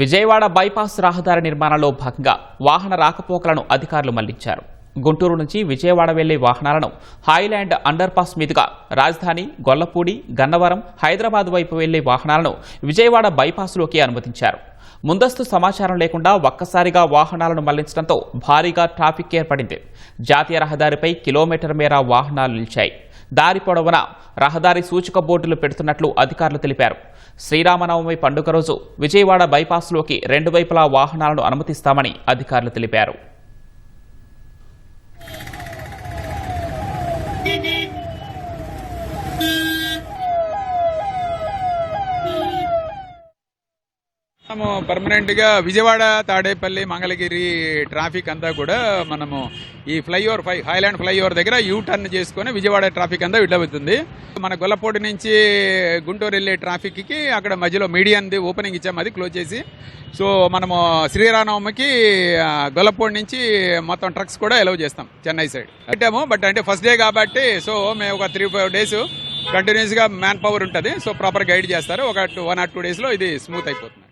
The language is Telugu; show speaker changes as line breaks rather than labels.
విజయవాడ బైపాస్ రహదారి నిర్మాణంలో భాగంగా వాహన రాకపోకలను అధికారులు మళ్లించారు. గుంటూరు నుంచి విజయవాడ వెళ్లే వాహనాలను హైలాండ్ అండర్ పాస్ మీదుగా రాజధాని, గొల్లపూడి, గన్నవరం, హైదరాబాద్ వైపు వెళ్లే వాహనాలను విజయవాడ బైపాస్లోకి అనుమతించారు. ముందస్తు సమాచారం లేకుండా ఒక్కసారిగా వాహనాలను మళ్లించడంతో భారీగా ట్రాఫిక్ ఏర్పడింది. జాతీయ రహదారిపై కిలోమీటర్ మేర వాహనాలు నిలిచాయి. దారి పొడవునా రహదారి సూచిక బోర్డులు పెడుతున్నట్లు అధికారులు తెలిపారు. శ్రీరామనవమి పండుగ రోజు విజయవాడ బైపాస్లోకి రెండు వైపులా వాహనాలను అనుమతిస్తామని అధికారులు తెలిపారు.
మనము పర్మనెంట్గా విజయవాడ, తాడేపల్లి, మంగళగిరి ట్రాఫిక్ అంతా కూడా మనము ఈ ఫ్లైఓవర్ హైలాండ్ ఫ్లైఓవర్ దగ్గర యూ టర్న్ చేసుకుని విజయవాడ ట్రాఫిక్ అంతా విడవుతుంది. మన గొల్లపూడి నుంచి గుంటూరు వెళ్ళే ట్రాఫిక్కి అక్కడ మధ్యలో మీడియన్ది ఓపెనింగ్ ఇచ్చాము, అది క్లోజ్ చేసి. సో మనము శ్రీరామనవమికి గొల్లపూడి నుంచి మొత్తం ట్రక్స్ కూడా అలౌ చేస్తాం చెన్నై సైడ్ పెట్టాము. బట్ అంటే ఫస్ట్ డే కాబట్టి సో మేము ఒక 3-4 డేస్ కంటిన్యూస్గా మ్యాన్ పవర్ ఉంటుంది. సో ప్రాపర్ గైడ్ చేస్తారు. ఒక 1 or 2 డేస్లో ఇది స్మూత్ అయిపోతుంది.